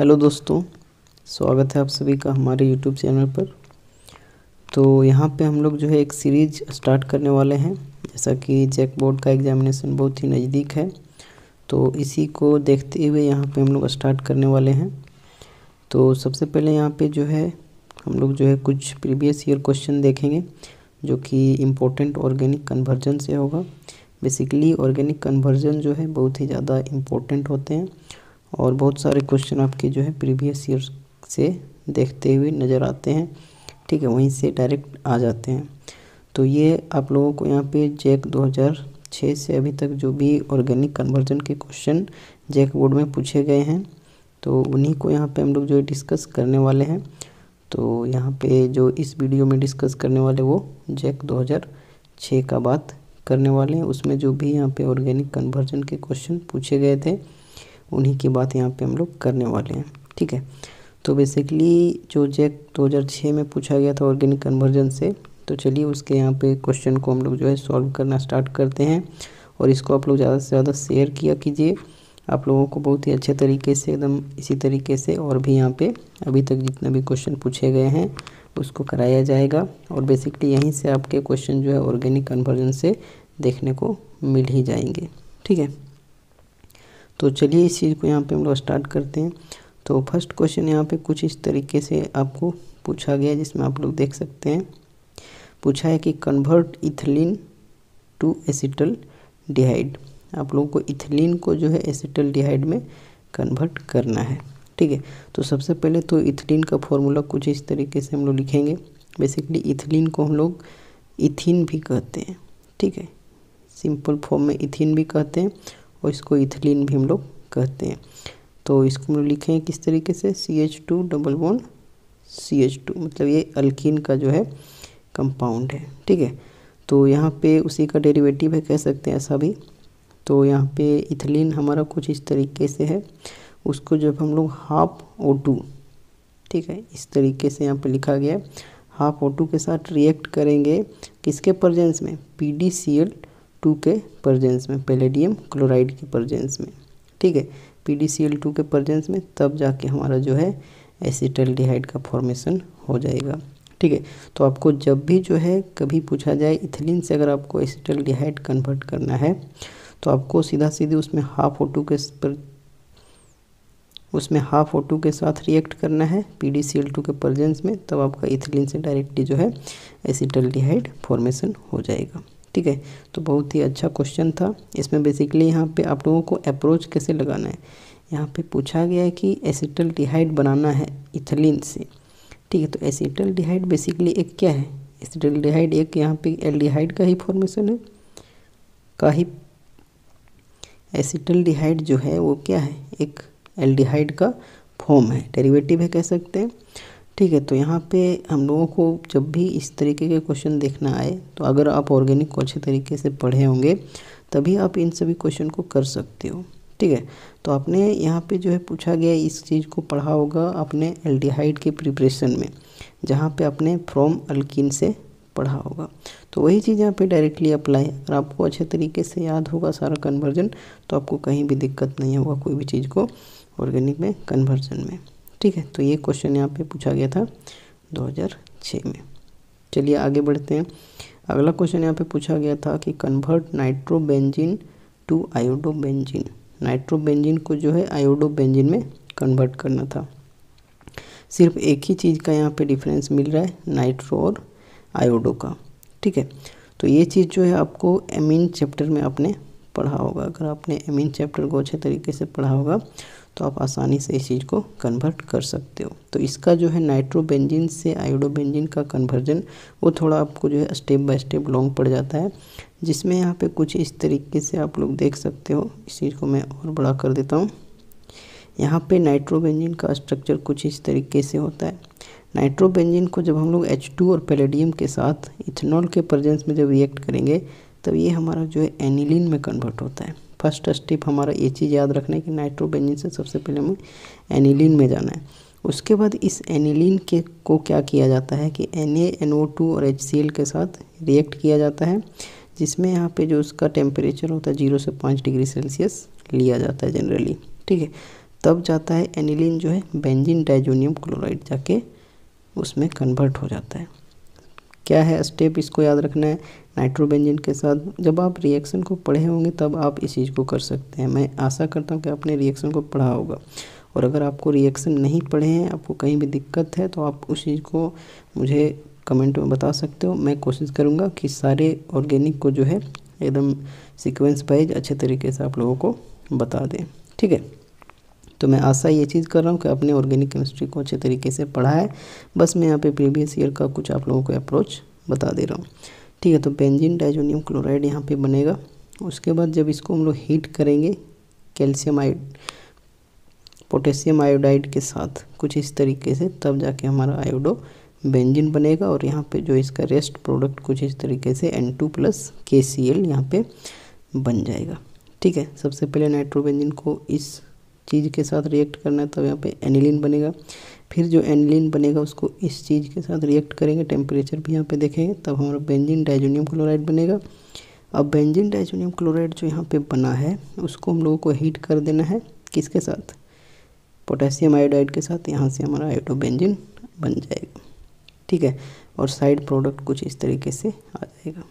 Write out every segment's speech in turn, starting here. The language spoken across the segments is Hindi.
हेलो दोस्तों, स्वागत है आप सभी का हमारे यूट्यूब चैनल पर। तो यहाँ पे हम लोग जो है एक सीरीज स्टार्ट करने वाले हैं। जैसा कि जैक बोर्ड का एग्जामिनेशन बहुत ही नज़दीक है, तो इसी को देखते हुए यहाँ पे हम लोग स्टार्ट करने वाले हैं। तो सबसे पहले यहाँ पे जो है हम लोग जो है कुछ प्रीवियस ईयर क्वेश्चन देखेंगे, जो कि इम्पोर्टेंट ऑर्गेनिक कन्वर्जन से होगा। बेसिकली ऑर्गेनिक कन्वर्जन जो है बहुत ही ज़्यादा इम्पोर्टेंट होते हैं और बहुत सारे क्वेश्चन आपके जो है प्रीवियस ईयर से देखते हुए नज़र आते हैं। ठीक है, वहीं से डायरेक्ट आ जाते हैं। तो ये आप लोगों को यहाँ पे जैक 2006 से अभी तक जो भी ऑर्गेनिक कन्वर्जन के क्वेश्चन जैक बोर्ड में पूछे गए हैं, तो उन्हीं को यहाँ पे हम लोग जो है डिस्कस करने वाले हैं। तो यहाँ पे जो इस वीडियो में डिस्कस करने वाले वो जैक 2006 का बात करने वाले हैं। उसमें जो भी यहाँ पे ऑर्गेनिक कन्वर्जन के क्वेश्चन पूछे गए थे उन्हीं की बात यहाँ पे हम लोग करने वाले हैं। ठीक है, तो बेसिकली जो जैक 2006 में पूछा गया था ऑर्गेनिक कन्वर्जन से, तो चलिए उसके यहाँ पे क्वेश्चन को हम लोग जो है सॉल्व करना स्टार्ट करते हैं। और इसको आप लोग ज़्यादा से ज़्यादा शेयर किया कीजिए। आप लोगों को बहुत ही अच्छे तरीके से एकदम इसी तरीके से और भी यहाँ पे अभी तक जितने भी क्वेश्चन पूछे गए हैं उसको कराया जाएगा। और बेसिकली यहीं से आपके क्वेश्चन जो है ऑर्गेनिक कन्वर्जन से देखने को मिल ही जाएंगे। ठीक है, तो चलिए इस चीज़ को यहाँ पे हम लोग स्टार्ट करते हैं। तो फर्स्ट क्वेश्चन यहाँ पे कुछ इस तरीके से आपको पूछा गया है, जिसमें आप लोग देख सकते हैं। पूछा है कि कन्वर्ट इथिलीन टू एसिटल्डिहाइड। आप लोगों को इथिलीन को जो है एसिटल्डिहाइड में कन्वर्ट करना है। ठीक है, तो सबसे पहले तो इथिलीन का फॉर्मूला कुछ इस तरीके से हम लोग लिखेंगे। बेसिकली इथिलीन को हम लोग इथिन भी कहते हैं। ठीक है, सिंपल फॉर्म में इथिन भी कहते हैं और इसको इथिलीन भी हम लोग कहते हैं। तो इसको हम लोग लिखेंगे किस तरीके से, CH2 डबल बॉन्ड CH2, मतलब ये अल्कीन का जो है कंपाउंड है। ठीक है, तो यहाँ पे उसी का डेरिवेटिव है, कह सकते हैं ऐसा भी। तो यहाँ पे इथिलीन हमारा कुछ इस तरीके से है। उसको जब हम लोग हाफ O2, ठीक है, इस तरीके से यहाँ पे लिखा गया है, हाफ O2 के साथ रिएक्ट करेंगे किसके प्रेजेंस में, PdCl2 के प्रेजेंस में, पैलेडियम क्लोराइड के प्रेजेंस में। ठीक है, PdCl2 के प्रेजेंस में, तब जाके हमारा जो है एसिटल्डिहाइड का फॉर्मेशन हो जाएगा। ठीक है, तो आपको जब भी जो है कभी पूछा जाए इथिलीन से अगर आपको एसिटल्डिहाइड कन्वर्ट करना है, तो आपको सीधा सीधे उसमें हाफ O2 के साथ रिएक्ट करना है PdCl2 के प्रेजेंस में, तब आपका इथिलीन से डायरेक्टली जो है एसिटल्डिहाइड फॉर्मेशन हो जाएगा। ठीक है, तो बहुत ही अच्छा क्वेश्चन था। इसमें बेसिकली यहाँ पे आप लोगों को अप्रोच कैसे लगाना है, यहाँ पे पूछा गया है कि एसिटल्डिहाइड बनाना है इथिलीन से। ठीक है, तो एसिटल्डिहाइड बेसिकली एक क्या है, एसिटल्डिहाइड एक यहाँ पे एल्डिहाइड का ही फॉर्मेशन है, एसिटल्डिहाइड जो है वो क्या है, एक एल्डिहाइड का फॉर्म है, डेरिवेटिव है, कह सकते हैं। ठीक है, तो यहाँ पे हम लोगों को जब भी इस तरीके के क्वेश्चन देखना आए, तो अगर आप ऑर्गेनिक को अच्छे तरीके से पढ़े होंगे तभी आप इन सभी क्वेश्चन को कर सकते हो। ठीक है, तो आपने यहाँ पे जो है पूछा गया इस चीज़ को पढ़ा होगा अपने एल्डिहाइड के प्रिपरेशन में, जहाँ पे आपने फ्रॉम अल्कीन से पढ़ा होगा। तो वही चीज़ यहाँ पे डायरेक्टली अप्लाई, अगर आपको अच्छे तरीके से याद होगा सारा कन्वर्जन, तो आपको कहीं भी दिक्कत नहीं होगा कोई भी चीज़ को ऑर्गेनिक में कन्वर्जन में। ठीक है, तो ये क्वेश्चन यहाँ पे पूछा गया था 2006 में। चलिए आगे बढ़ते हैं। अगला क्वेश्चन यहाँ पे पूछा गया था कि convert nitrobenzene to iodobenzene. Nitrobenzene को जो है आयोडोबेंजीन में कन्वर्ट करना था। सिर्फ एक ही चीज़ का यहाँ पे डिफरेंस मिल रहा है, नाइट्रो और आयोडो का। ठीक है, तो ये चीज़ जो है आपको एमीन चैप्टर में आपने पढ़ा होगा। अगर आपने एमीन चैप्टर को अच्छे तरीके से पढ़ा होगा तो आप आसानी से इस चीज़ को कन्वर्ट कर सकते हो। तो इसका जो है नाइट्रोबेंजीन से आयोडोबेंजीन का कन्वर्जन वो थोड़ा आपको जो है स्टेप बाय स्टेप लॉन्ग पड़ जाता है, जिसमें यहाँ पे कुछ इस तरीके से आप लोग देख सकते हो। इस चीज़ को मैं और बड़ा कर देता हूँ। यहाँ पे नाइट्रोबेंजीन का स्ट्रक्चर कुछ इस तरीके से होता है। नाइट्रोबेंजीन को जब हम लोग H2 और पैलेडियम के साथ इथेनॉल के प्रेजेंस में जब रिएक्ट करेंगे, तब ये हमारा जो है एनिलीन में कन्वर्ट होता है। फर्स्ट स्टेप हमारा ये चीज़ याद रखना है कि नाइट्रोबेंजीन से सबसे पहले हमें एनिलीन में जाना है। उसके बाद इस एनिलीन को क्या किया जाता है कि NaNO2 और HCl के साथ रिएक्ट किया जाता है, जिसमें यहाँ पे जो उसका टेम्परेचर होता है 0 से 5 डिग्री सेल्सियस लिया जाता है जनरली। ठीक है, तब जाता है एनिलीन जो है बेंजीन डाइजोनियम क्लोराइड जाके उसमें कन्वर्ट हो जाता है। क्या है स्टेप, इसको याद रखना है। नाइट्रोबेंजीन के साथ जब आप रिएक्शन को पढ़े होंगे तब आप इस चीज़ को कर सकते हैं। मैं आशा करता हूँ कि आपने रिएक्शन को पढ़ा होगा, और अगर आपको रिएक्शन नहीं पढ़े हैं, आपको कहीं भी दिक्कत है, तो आप उस चीज़ को मुझे कमेंट में बता सकते हो। मैं कोशिश करूँगा कि सारे ऑर्गेनिक को जो है एकदम सीक्वेंस वाइज अच्छे तरीके से आप लोगों को बता दें, ठीक है। तो मैं आशा ये चीज़ कर रहा हूँ कि आपने ऑर्गेनिक केमिस्ट्री को अच्छे तरीके से पढ़ा है। बस मैं यहाँ पे प्रीवियस ईयर का कुछ आप लोगों को अप्रोच बता दे रहा हूँ, ठीक है। तो बेंजीन डाइजोनियम क्लोराइड यहाँ पे बनेगा। उसके बाद जब इसको हम लोग हीट करेंगे कैल्शियम पोटेशियम आयोडाइड के साथ कुछ इस तरीके से, तब जाके हमारा आयोडो बेंजीन बनेगा। और यहाँ पे जो इसका रेस्ट प्रोडक्ट कुछ इस तरीके से N2+ KCl यहाँ पे बन जाएगा, ठीक है। सबसे पहले नाइट्रोबेंजीन को इस चीज़ के साथ रिएक्ट करना है, तब यहाँ पे एनिलीन बनेगा। फिर जो एनिलीन बनेगा उसको इस चीज़ के साथ रिएक्ट करेंगे, टेम्परेचर भी यहाँ पे देखेंगे, तब हमारा बेंजीन डाइजोनियम क्लोराइड बनेगा। अब बेंजीन डाइजोनियम क्लोराइड जो यहाँ पे बना है उसको हम लोगों को हीट कर देना है, किसके साथ, पोटेशियम आयोडाइड के साथ। यहाँ से हमारा आयोडो बेंजीन बन जाएगा, ठीक है। और साइड प्रोडक्ट कुछ इस तरीके से आ जाएगा।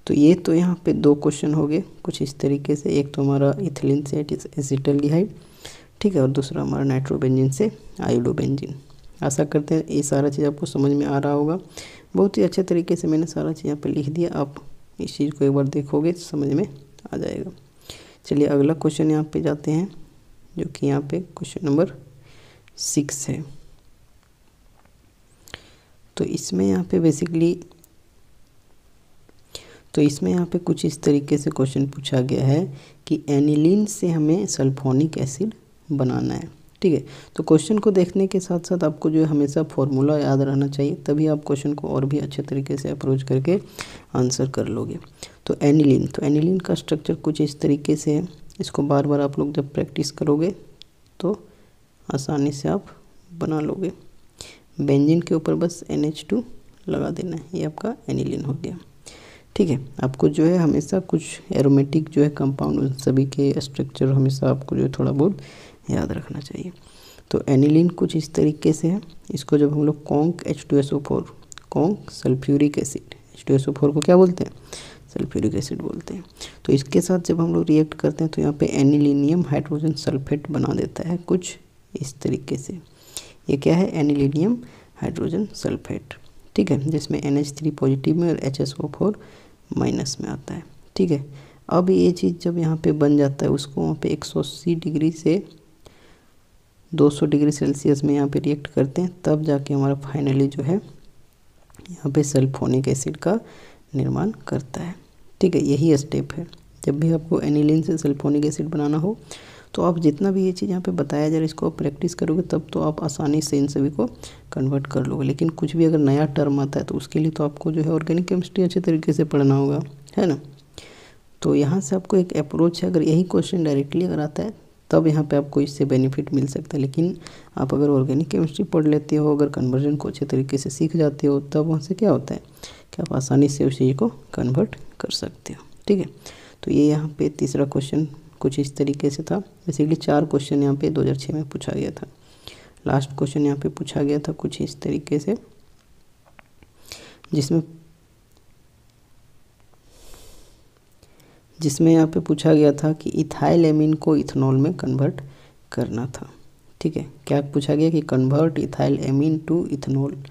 तो ये तो यहाँ पे 2 क्वेश्चन हो गए कुछ इस तरीके से। एक तो हमारा इथिलीन से एसिटाल्डिहाइड, ठीक है, और दूसरा हमारा नाइट्रोबेंजीन से आयोडो बेंजीन। आशा करते हैं ये सारा चीज़ आपको समझ में आ रहा होगा। बहुत ही अच्छे तरीके से मैंने सारा चीज़ यहाँ पे लिख दिया। आप इस चीज़ को एक बार देखोगे तो समझ में आ जाएगा। चलिए अगला क्वेश्चन यहाँ पे जाते हैं, जो कि यहाँ पे क्वेश्चन नंबर 6 है। तो इसमें यहाँ पे कुछ इस तरीके से क्वेश्चन पूछा गया है कि एनिलीन से हमें सल्फोनिक एसिड बनाना है, ठीक है। तो क्वेश्चन को देखने के साथ साथ आपको जो है हमेशा फॉर्मूला याद रहना चाहिए, तभी आप क्वेश्चन को और भी अच्छे तरीके से अप्रोच करके आंसर कर लोगे। तो एनिलीन का स्ट्रक्चर कुछ इस तरीके से है। इसको बार बार आप लोग जब प्रैक्टिस करोगे तो आसानी से आप बना लोगे। बेंजीन के ऊपर बस NH2 लगा देना है, ये आपका एनिलीन हो गया, ठीक है। आपको जो है हमेशा कुछ एरोमेटिक जो है कंपाउंड सभी के स्ट्रक्चर हमेशा आपको जो है थोड़ा बहुत याद रखना चाहिए। तो एनिलीन कुछ इस तरीके से है। इसको जब हम लोग conc H2SO4 conc sulphuric acid, H2SO4 को क्या बोलते हैं, सल्फ्यूरिक एसिड बोलते हैं। तो इसके साथ जब हम लोग रिएक्ट करते हैं तो यहाँ पे एनिलीनियम हाइड्रोजन सल्फेट बना देता है कुछ इस तरीके से। ये क्या है, एनिलीनियम हाइड्रोजन सल्फेट, ठीक है, जिसमें NH3 पॉजिटिव में और HSO4 माइनस में आता है, ठीक है। अब ये चीज़ जब यहाँ पे बन जाता है उसको वहाँ पे 180 डिग्री से 200 डिग्री सेल्सियस में यहाँ पे रिएक्ट करते हैं, तब जाके हमारा फाइनली जो है यहाँ पे सल्फोनिक एसिड का निर्माण करता है, ठीक है। यही स्टेप है। जब भी आपको एनिलीन से सल्फोनिक एसिड बनाना हो तो आप जितना भी ये चीज़ यहाँ पे बताया जा रहा है इसको आप प्रैक्टिस करोगे तब तो आप आसानी से इन सभी को कन्वर्ट कर लोगे। लेकिन कुछ भी अगर नया टर्म आता है तो उसके लिए तो आपको जो है ऑर्गेनिक केमिस्ट्री अच्छे तरीके से पढ़ना होगा, है ना। तो यहाँ से आपको एक अप्रोच है, अगर यही क्वेश्चन डायरेक्टली अगर आता है तब यहाँ पे आपको इससे बेनिफिट मिल सकता है। लेकिन आप अगर ऑर्गेनिक केमिस्ट्री पढ़ लेते हो, अगर कन्वर्जन को अच्छे तरीके से सीख जाते हो, तब वहाँ से क्या होता है कि आप आसानी से उस चीज़ को कन्वर्ट कर सकते हो, ठीक है। तो ये यहाँ पे तीसरा क्वेश्चन कुछ इस तरीके से था। बेसिकली 4 क्वेश्चन यहाँ पे 2006 में पूछा गया था। लास्ट क्वेश्चन यहाँ पे पूछा गया था कुछ इस तरीके से, जिसमें यहाँ पे पूछा गया था कि इथाइल एमीन को इथेनॉल में कन्वर्ट करना था, ठीक है। क्या पूछा गया कि convert ethyl amine to ethanol.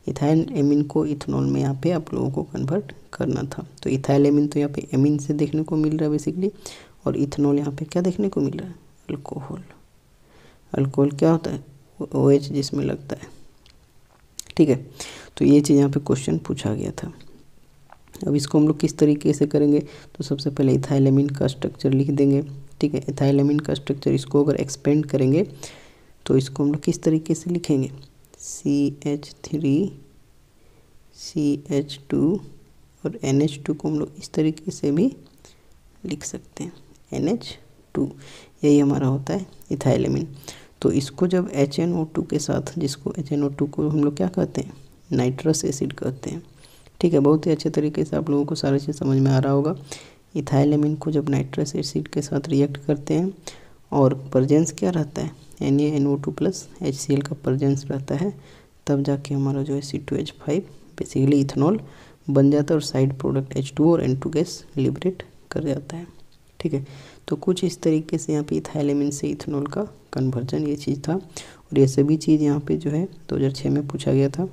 Ethyl amine को इथेनॉल में यहाँ पे आप लोगों को कन्वर्ट करना था। तो इथाइल एमीन तो यहाँ पे एमीन से देखने को मिल रहा है बेसिकली, और इथेनॉल यहाँ पे क्या देखने को मिल रहा है, अल्कोहल। अल्कोहल क्या होता है, OH जिसमें लगता है, ठीक है। तो ये चीज़ यहाँ पे क्वेश्चन पूछा गया था। अब इसको हम लोग किस तरीके से करेंगे, तो सबसे पहले इथाइल एमीन का स्ट्रक्चर लिख देंगे, ठीक है। इथाइल एमीन का स्ट्रक्चर इसको अगर एक्सपेंड करेंगे तो इसको हम लोग किस तरीके से लिखेंगे, CH3 CH2 और NH2 को हम लोग इस तरीके से भी लिख सकते हैं, NH2। यही हमारा होता है इथाइल एमीन। तो इसको जब HNO2 के साथ, जिसको HNO2 को हम लोग क्या कहते हैं, नाइट्रस एसिड कहते हैं, ठीक है। बहुत ही अच्छे तरीके से आप लोगों को सारी चीज़ समझ में आ रहा होगा। इथाइल एमीन को जब नाइट्रस एसिड के साथ रिएक्ट करते हैं और परजेंस क्या रहता है, NaNO2 प्लस HCl का परजेंस रहता है, तब जाके हमारा जो है C2H5 बेसिकली इथेनॉल बन जाता है और साइड प्रोडक्ट H2O और N2 गैस लिबरेट कर जाता है। ठीक है, तो कुछ इस तरीके से यहाँ पे इथाइलेमिन से इथेनॉल का कन्वर्जन ये चीज़ था, और ये सभी चीज़ यहाँ पे जो है 2006 में पूछा गया था।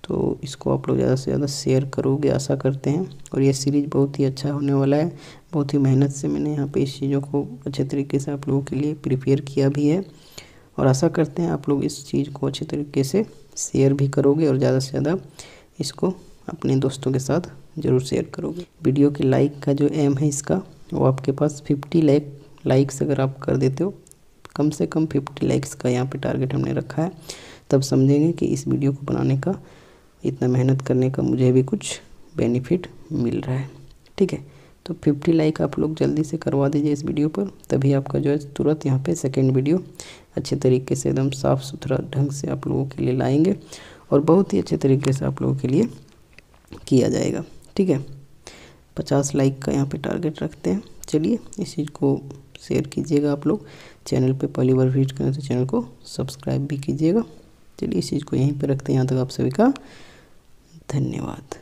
तो इसको आप लोग ज़्यादा से ज़्यादा शेयर करोगे आशा करते हैं, और ये सीरीज़ बहुत ही अच्छा होने वाला है। बहुत ही मेहनत से मैंने यहाँ पे इस चीज़ों को अच्छे तरीके से आप लोगों के लिए प्रिपेयर किया भी है, और आशा करते हैं आप लोग इस चीज़ को अच्छे तरीके से शेयर भी करोगे और ज़्यादा से ज़्यादा इसको अपने दोस्तों के साथ ज़रूर शेयर करोगे। वीडियो के लाइक का जो एम है इसका, वो आपके पास 50 लाख लाइक्स अगर आप कर देते हो, कम से कम 50 लाइक्स का यहाँ पे टारगेट हमने रखा है, तब समझेंगे कि इस वीडियो को बनाने का, इतना मेहनत करने का मुझे भी कुछ बेनिफिट मिल रहा है। ठीक है, तो 50 लाइक आप लोग जल्दी से करवा दीजिए इस वीडियो पर, तभी आपका जो है तुरंत यहाँ पे सेकंड वीडियो अच्छे तरीके से एकदम साफ़ सुथरा ढंग से आप लोगों के लिए लाएंगे, और बहुत ही अच्छे तरीके से आप लोगों के लिए किया जाएगा। ठीक है, 50 लाइक का यहाँ पे टारगेट रखते हैं। चलिए इस चीज़ को शेयर कीजिएगा आप लोग, चैनल पे पहली बार विजिट करें तो चैनल को सब्सक्राइब भी कीजिएगा। चलिए इस चीज़ को यहीं पे रखते हैं। यहाँ तक आप सभी का धन्यवाद।